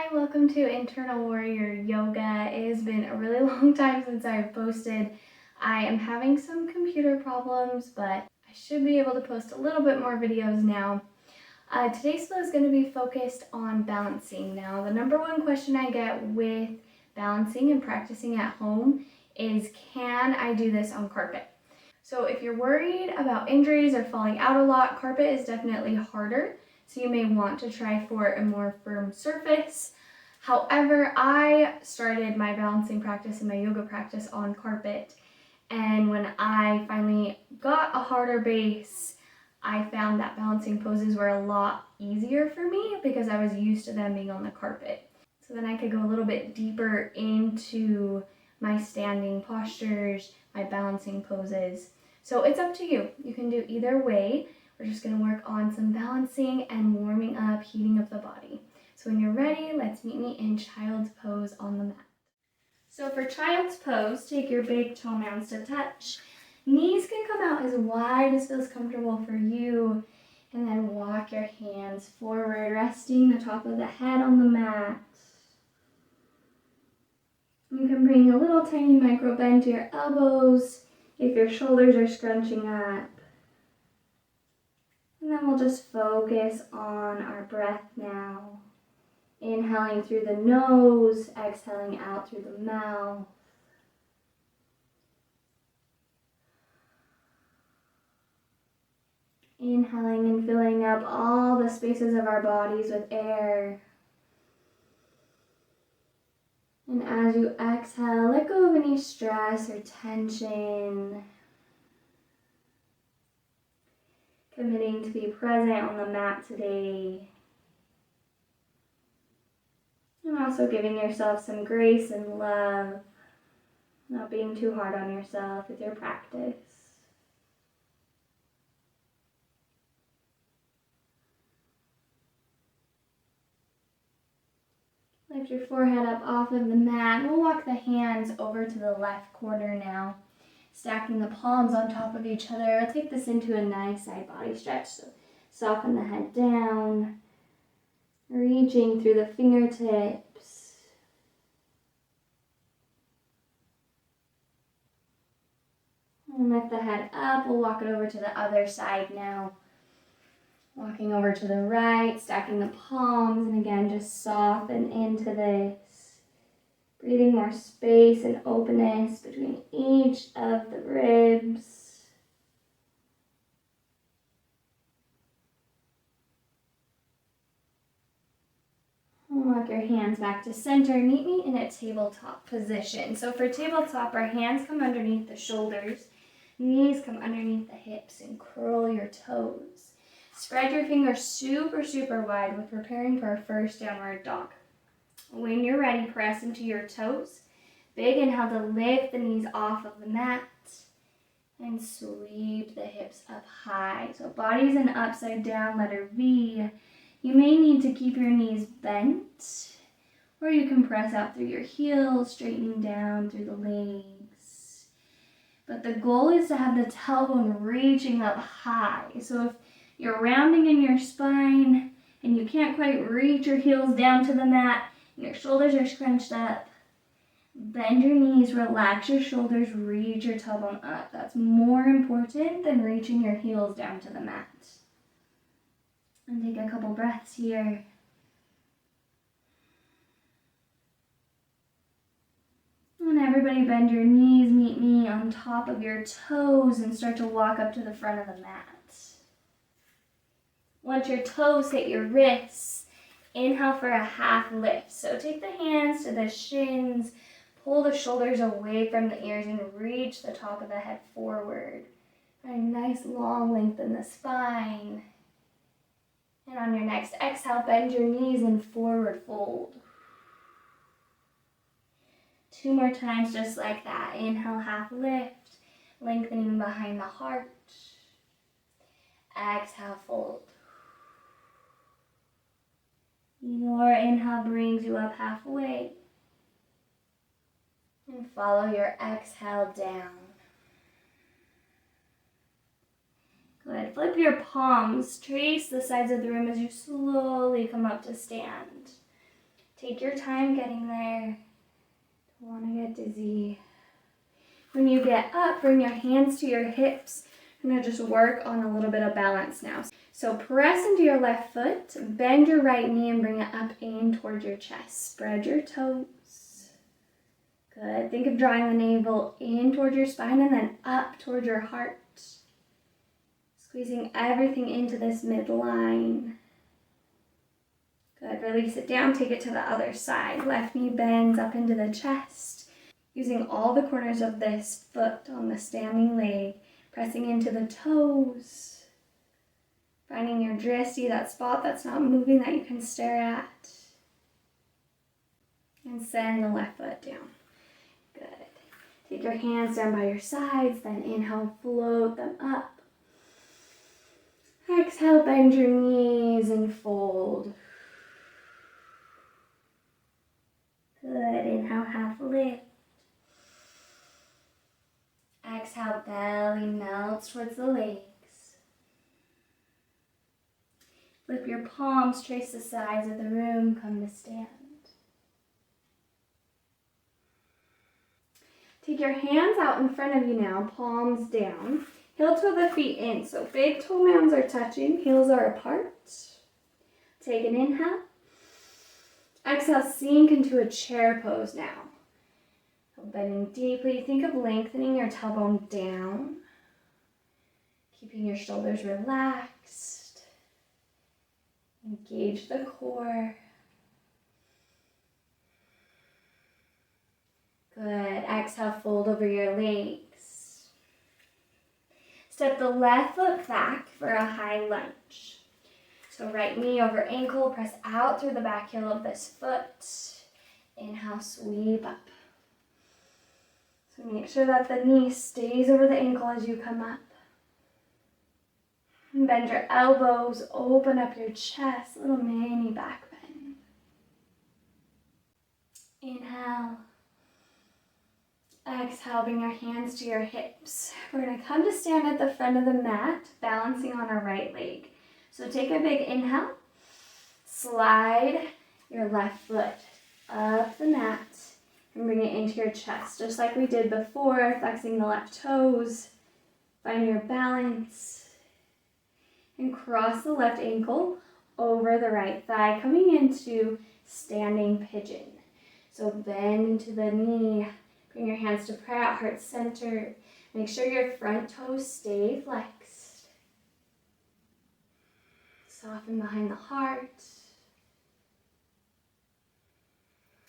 Hi, welcome to Internal Warrior Yoga. It has been a really long time since I've posted. I am having some computer problems, but I should be able to post a little bit more videos now. Today's flow is going to be focused on balancing. Now, the number one question I get with balancing and practicing at home is, can I do this on carpet? So if you're worried about injuries or falling out a lot, carpet is definitely harder. So you may want to try for a more firm surface. However, I started my balancing practice and my yoga practice on carpet. And when I finally got a harder base, I found that balancing poses were a lot easier for me because I was used to them being on the carpet. So then I could go a little bit deeper into my standing postures, my balancing poses. So it's up to you. You can do either way. We're just going to work on some balancing and warming up, heating up the body. So when you're ready, let's meet me in child's pose on the mat. So for child's pose, take your big toe mounds to touch. Knees can come out as wide as feels comfortable for you. And then walk your hands forward, resting the top of the head on the mat. You can bring a little tiny micro bend to your elbows if your shoulders are scrunching up. And then we'll just focus on our breath now. Inhaling through the nose, exhaling out through the mouth. Inhaling and filling up all the spaces of our bodies with air. And as you exhale, let go of any stress or tension. Committing to be present on the mat today. And also giving yourself some grace and love. Not being too hard on yourself with your practice. Lift your forehead up off of the mat. We'll walk the hands over to the left corner now. Stacking the palms on top of each other. I'll take this into a nice side body stretch. So soften the head down. Reaching through the fingertips. And lift the head up. We'll walk it over to the other side now. Walking over to the right, stacking the palms, and again, just soften into this. Breathing more space and openness between each of the ribs. Walk your hands back to center. Meet me in a tabletop position. So for tabletop, our hands come underneath the shoulders. Knees come underneath the hips and curl your toes. Spread your fingers super wide. We're preparing for our first downward dog. When you're ready, press into your toes. Big inhale to lift the knees off of the mat. And sweep the hips up high. So body's an upside down letter V. You may need to keep your knees bent. Or you can press out through your heels, straightening down through the legs. But the goal is to have the tailbone reaching up high. So if you're rounding in your spine and you can't quite reach your heels down to the mat, and your shoulders are scrunched up, bend your knees, relax your shoulders, reach your tailbone up. That's more important than reaching your heels down to the mat. And take a couple breaths here. And everybody bend your knees, meet me on top of your toes, and start to walk up to the front of the mat. Once your toes hit your wrists, inhale for a half lift. So take the hands to the shins, pull the shoulders away from the ears, and reach the top of the head forward. A nice long length in the spine. And on your next exhale, bend your knees and forward fold. 2 more times just like that. Inhale, half lift, lengthening behind the heart. Exhale, fold. Your inhale brings you up halfway. And follow your exhale down. Go ahead, flip your palms, trace the sides of the room as you slowly come up to stand. Take your time getting there. Don't want to get dizzy. When you get up, bring your hands to your hips. I'm going to just work on a little bit of balance now. So press into your left foot, bend your right knee and bring it up in towards your chest. Spread your toes. Good. Think of drawing the navel in towards your spine and then up towards your heart. Squeezing everything into this midline. Good. Release it down. Take it to the other side. Left knee bends up into the chest. Using all the corners of this foot on the standing leg. Pressing into the toes. Finding your drishti, that spot that's not moving that you can stare at. And send the left foot down. Good. Take your hands down by your sides. Then inhale, float them up. Exhale, bend your knees and fold. Good. Inhale, half lift. Exhale, belly melts towards the legs. Flip your palms, trace the sides of the room, come to stand. Take your hands out in front of you now, palms down. Heel toe the feet in, so big toe mounds are touching, heels are apart. Take an inhale. Exhale, sink into a chair pose now. So bending deeply, think of lengthening your tailbone down. Keeping your shoulders relaxed. Engage the core. Good. Exhale, fold over your legs. Step the left foot back for a high lunge. So right knee over ankle, press out through the back heel of this foot. Inhale, sweep up. So make sure that the knee stays over the ankle as you come up. And bend your elbows, open up your chest, little mini back bend. Inhale. Exhale, bring your hands to your hips. We're going to come to stand at the front of the mat, balancing on our right leg. So take a big inhale. Slide your left foot up the mat and bring it into your chest, just like we did before, flexing the left toes. Find your balance. And cross the left ankle over the right thigh, coming into standing pigeon. So bend into the knee. Bring your hands to prayer at heart center. Make sure your front toes stay flexed. Soften behind the heart.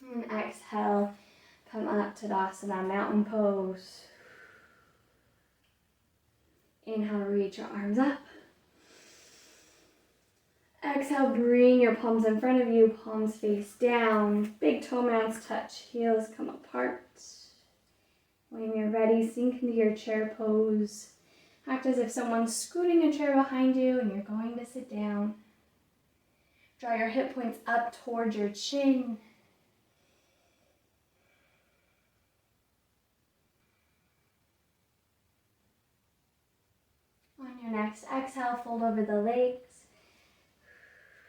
And exhale, come up Tadasana, mountain pose. Inhale, reach your arms up. Exhale, bring your palms in front of you, palms face down. Big toe mounds touch, heels come apart. When you're ready, sink into your chair pose. Act as if someone's scooting a chair behind you and you're going to sit down. Draw your hip points up towards your chin. On your next exhale, fold over the legs.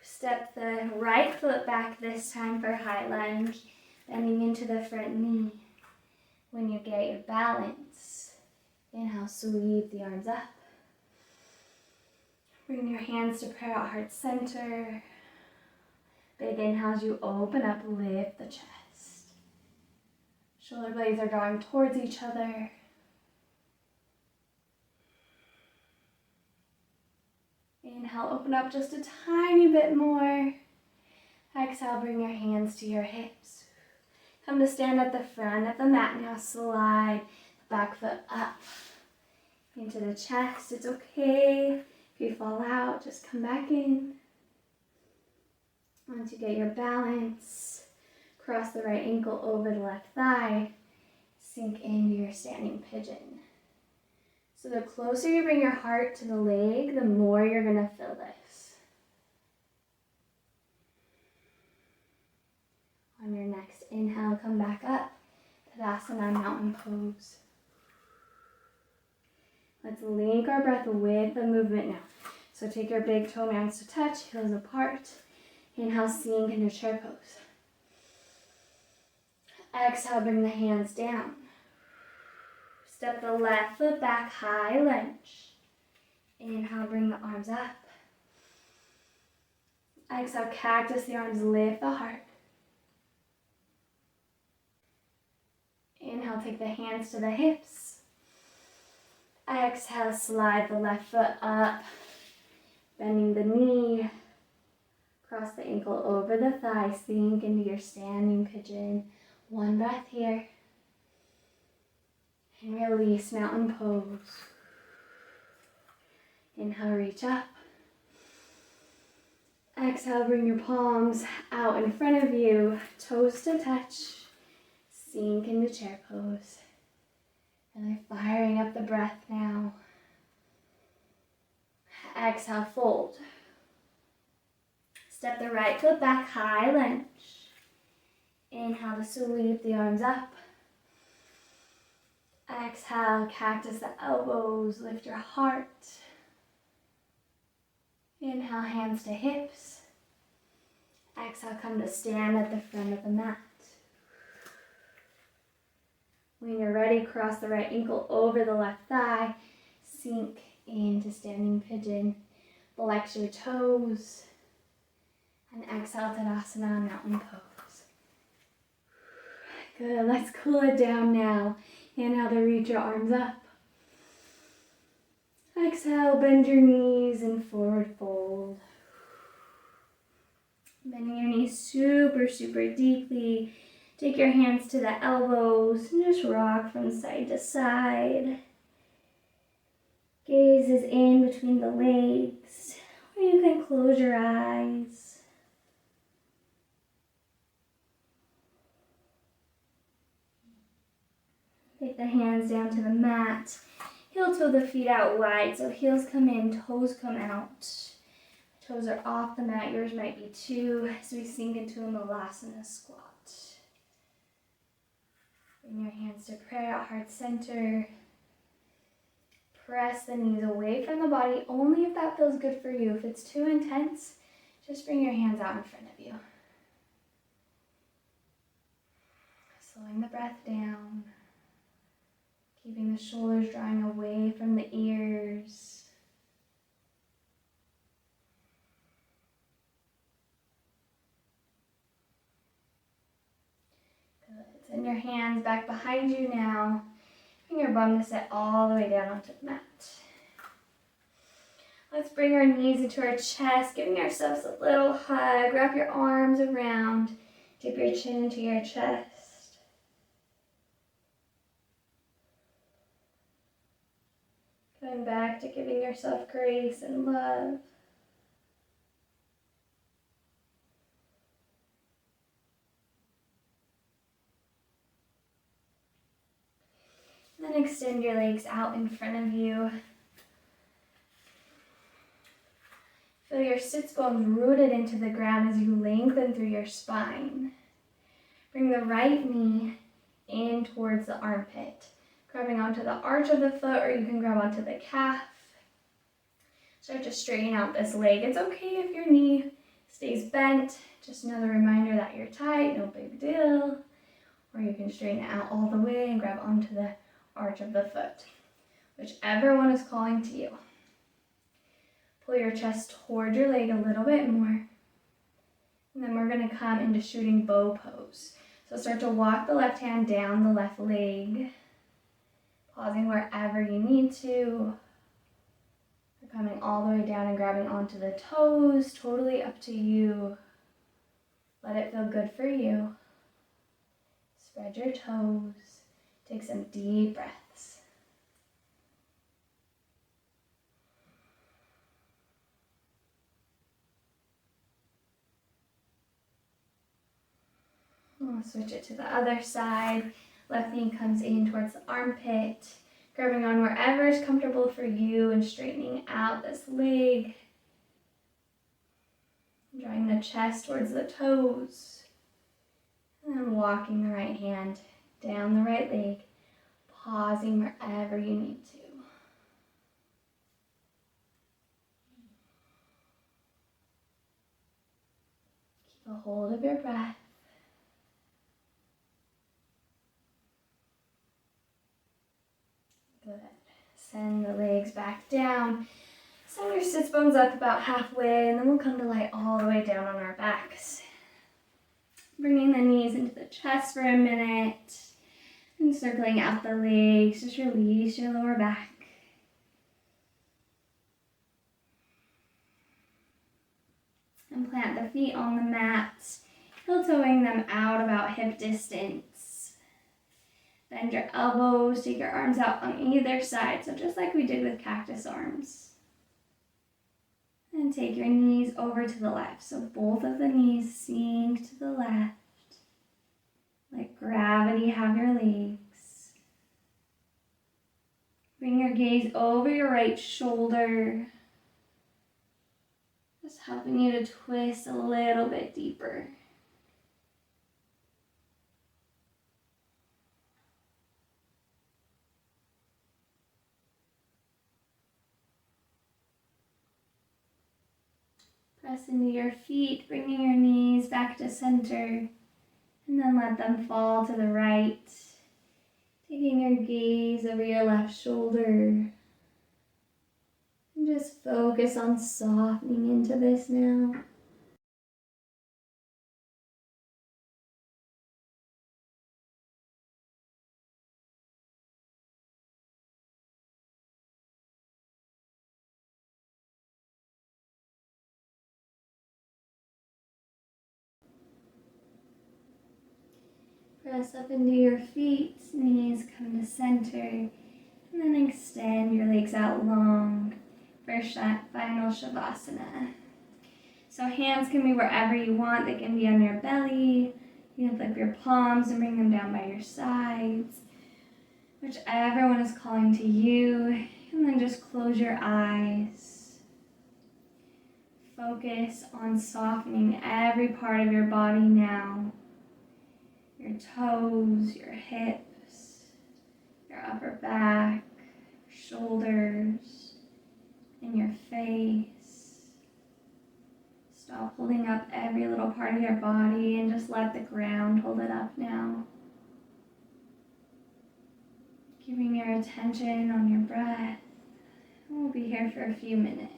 Step the right foot back this time for high lunge, bending into the front knee. When you get your balance, inhale, sweep the arms up. Bring your hands to prayer at heart center. Big inhale as you open up, lift the chest. Shoulder blades are drawing towards each other. Inhale, open up just a tiny bit more. Exhale, bring your hands to your hips. Come to stand at the front of the mat now. Slide the back foot up into the chest. It's okay if you fall out, just come back in. Once you get your balance, cross the right ankle over the left thigh. Sink into your standing pigeon. So the closer you bring your heart to the leg, the more you're going to feel this. On your next inhale, come back up. Tadasana, mountain pose. Let's link our breath with the movement now. So take your big toe mounds to touch, heels apart. Inhale, sink into chair pose. Exhale, bring the hands down. Step the left foot back, high lunge. Inhale, bring the arms up. Exhale, cactus the arms, lift the heart. Inhale, take the hands to the hips. Exhale, slide the left foot up, bending the knee. Cross the ankle over the thigh, sink into your standing pigeon. One breath here. And release, mountain pose. Inhale, reach up. Exhale, bring your palms out in front of you, toes to touch. Sink into chair pose. Really firing up the breath now. Exhale, fold. Step the right foot back, high lunge. Inhale to sweep the arms up. Exhale, cactus the elbows, lift your heart. Inhale, hands to hips. Exhale, come to stand at the front of the mat. When you're ready, cross the right ankle over the left thigh. Sink into standing pigeon. Flex your toes. And exhale, Tadasana, mountain pose. Good, let's cool it down now. Inhale to reach your arms up. Exhale, bend your knees and forward fold. Bending your knees super, super deeply. Take your hands to the elbows and just rock from side to side. Gaze is in between the legs, or you can close your eyes. Take the hands down to the mat. Heel toe the feet out wide, so heels come in, toes come out. Toes are off the mat, yours might be too, as we sink into a Malasana squat. Bring your hands to prayer at heart center. Press the knees away from the body, only if that feels good for you. If it's too intense, just bring your hands out in front of you. Slowing the breath down. Keeping the shoulders drawing away from the ears. Good. Send your hands back behind you now. Bring your bum to sit all the way down onto the mat. Let's bring our knees into our chest, giving ourselves a little hug. Wrap your arms around. Dip your chin into your chest. Going back to giving yourself grace and love. And then extend your legs out in front of you. Feel your sits bones rooted into the ground as you lengthen through your spine. Bring the right knee in towards the armpit. Grabbing onto the arch of the foot, or you can grab onto the calf. Start to straighten out this leg. It's okay if your knee stays bent. Just another reminder that you're tight, no big deal. Or you can straighten it out all the way and grab onto the arch of the foot. Whichever one is calling to you. Pull your chest toward your leg a little bit more. And then we're going to come into shooting bow pose. So start to walk the left hand down the left leg. Pausing wherever you need to. You're coming all the way down and grabbing onto the toes. Totally up to you. Let it feel good for you. Spread your toes. Take some deep breaths. We'll switch it to the other side. Left knee comes in towards the armpit. Grabbing on wherever is comfortable for you and straightening out this leg. Drawing the chest towards the toes. And then walking the right hand down the right leg. Pausing wherever you need to. Keep a hold of your breath. Send the legs back down. Send your sits bones up about halfway, and then we'll come to lie all the way down on our backs. Bringing the knees into the chest for a minute, and circling out the legs. Just release your lower back. And plant the feet on the mat, heel-toeing them out about hip distance. Bend your elbows, take your arms out on either side, so just like we did with cactus arms. And take your knees over to the left, so both of the knees sink to the left. Let gravity have your legs. Bring your gaze over your right shoulder. Just helping you to twist a little bit deeper. Press into your feet, bringing your knees back to center, and then let them fall to the right. Taking your gaze over your left shoulder. And just focus on softening into this now. Press up into your feet, knees come to center, and then extend your legs out long for final Shavasana. So hands can be wherever you want. They can be on your belly. You can flip your palms and bring them down by your sides. Whichever one is calling to you. And then just close your eyes. Focus on softening every part of your body now. Your toes, your hips, your upper back, your shoulders, and your face. Stop holding up every little part of your body and just let the ground hold it up now. Keeping your attention on your breath. We'll be here for a few minutes.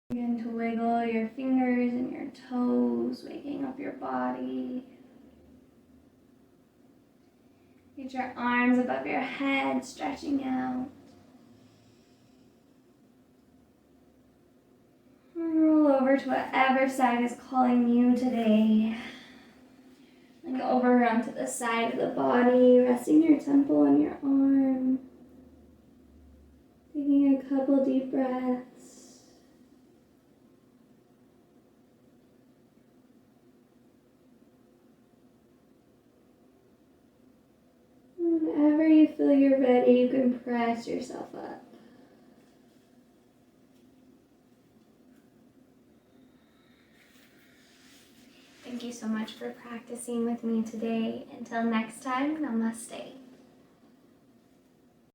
Begin to wiggle your fingers and your toes, waking up your body. Get your arms above your head, stretching out. And roll over to whatever side is calling you today. And over onto the side of the body, resting your temple on your arm. Taking a couple deep breaths. Whenever you feel you're ready, you can press yourself up. Thank you so much for practicing with me today. Until next time, namaste.